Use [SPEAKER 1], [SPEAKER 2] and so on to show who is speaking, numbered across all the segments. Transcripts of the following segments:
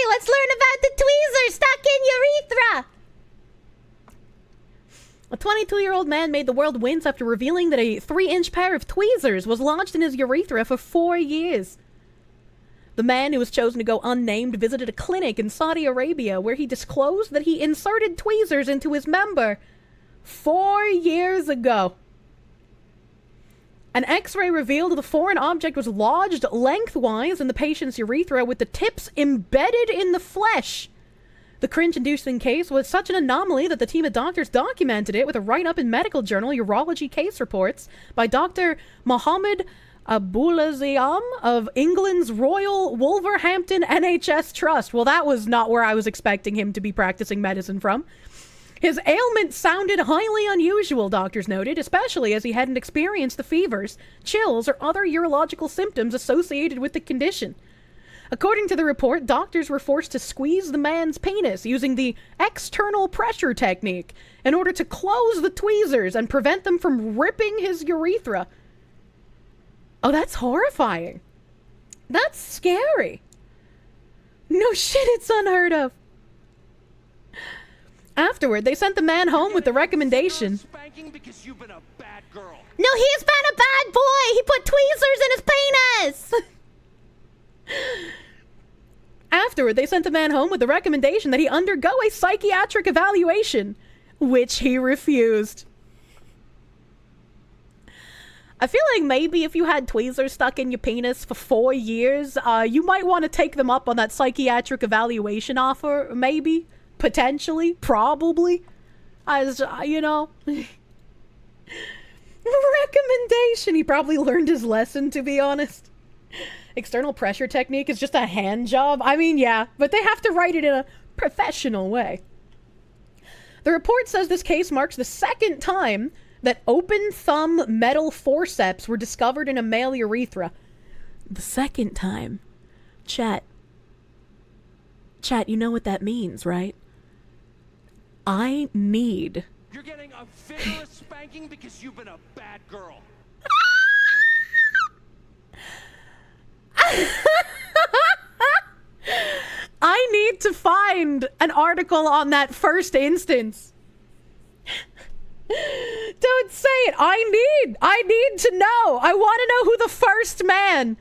[SPEAKER 1] let's learn about the tweezers stuck in urethra. A 22-year-old man made the world wince after revealing that a 3-inch pair of tweezers was lodged in his urethra for 4 years. The man, who was chosen to go unnamed, visited a clinic in Saudi Arabia where he disclosed that he inserted tweezers into his member 4 years ago. An X-ray revealed the foreign object was lodged lengthwise in the patient's urethra with the tips embedded in the flesh. The cringe-inducing case was such an anomaly that the team of doctors documented it with a write-up in medical journal Urology Case Reports by Dr. Mohammed Abulaziam of England's Royal Wolverhampton NHS Trust. Well, that was not where I was expecting him to be practicing medicine from. His ailment sounded highly unusual, doctors noted, especially as he hadn't experienced the fevers, chills, or other urological symptoms associated with the condition. According to the report, doctors were forced to squeeze the man's penis using the external pressure technique in order to close the tweezers and prevent them from ripping his urethra. Oh, that's horrifying. That's scary. No shit, it's unheard of. Afterward, they sent the man home with the recommendation.
[SPEAKER 2] No, he's been a bad
[SPEAKER 1] boy. He put tweezers in his penis. Afterward, they sent the man home with the recommendation that he undergo a psychiatric evaluation, which he refused. I feel like maybe if you had tweezers stuck in your penis for 4 years, you might want to take them up on that psychiatric evaluation offer, maybe, potentially, probably, as, you know. Recommendation. He probably learned his lesson, to be honest. External pressure technique is just a hand job. I mean, yeah, but they have to write it in a professional way. The report says this case marks the second time that open thumb metal forceps were discovered in a male urethra. The second time. Chat, you know what that means, right? I need...
[SPEAKER 2] You're getting a vigorous spanking because you've been a bad girl.
[SPEAKER 1] I need to find an article on that first instance. Don't say it. I need to know. I want to know who the first man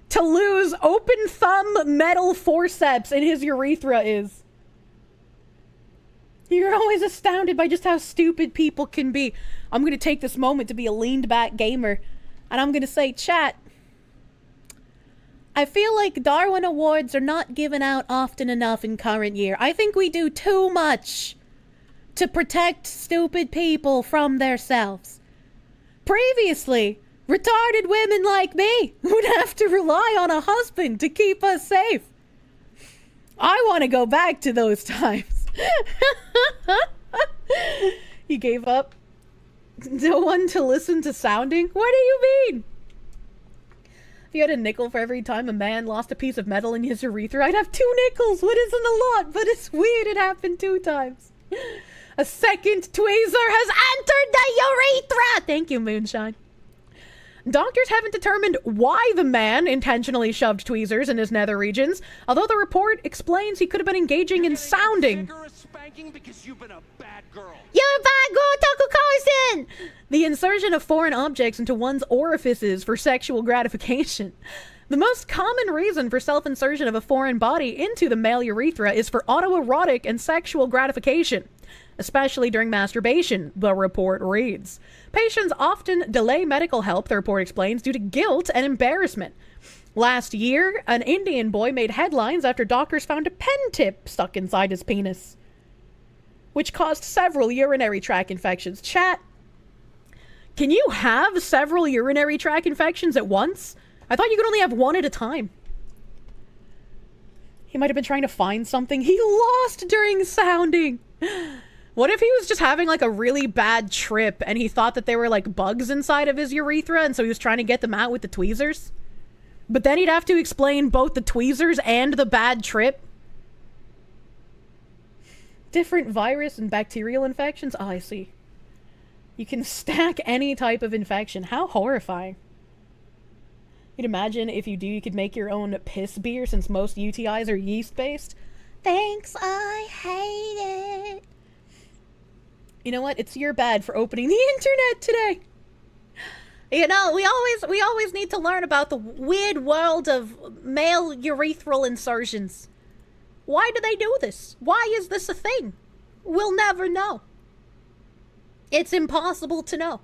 [SPEAKER 1] to lose open thumb metal forceps in his urethra is. You're always astounded by just how stupid people can be. I'm going to take this moment to be a leaned back gamer. And I'm going to say, chat, I feel like Darwin Awards are not given out often enough in current year. I think we do too much to protect stupid people from themselves. Previously, retarded women like me would have to rely on a husband to keep us safe. I want to go back to those times. You gave up? No one to listen to sounding? What do you mean? If you had a nickel for every time a man lost a piece of metal in his urethra, I'd have 2 nickels, what isn't a lot, but it's weird it happened 2 times. A second tweezer has entered the urethra! Thank you, Moonshine. Doctors haven't determined why the man intentionally shoved tweezers in his nether regions, although the report explains he could have been engaging in sounding.
[SPEAKER 2] Because you've been a bad girl.
[SPEAKER 1] You're a bad girl, Tucker Carlson! The insertion of foreign objects into one's orifices for sexual gratification. The most common reason for self-insertion of a foreign body into the male urethra is for autoerotic and sexual gratification, especially during masturbation, the report reads. Patients often delay medical help, the report explains, due to guilt and embarrassment. Last year, an Indian boy made headlines after doctors found a pen tip stuck inside his penis, which caused several urinary tract infections. Chat, can you have several urinary tract infections at once? I thought you could only have one at a time. He might have been trying to find something he lost during sounding. What if he was just having like a really bad trip and he thought that there were like bugs inside of his urethra and so he was trying to get them out with the tweezers? But then he'd have to explain both the tweezers and the bad trip. Different virus and bacterial infections? Oh, I see. You can stack any type of infection. How horrifying. You'd imagine if you do, you could make your own piss beer since most UTIs are yeast-based. Thanks, I hate it. You know what? It's your bad for opening the internet today. You know, we always need to learn about the weird world of male urethral insertions. Why do they do this? Why is this a thing? We'll never know. It's impossible to know.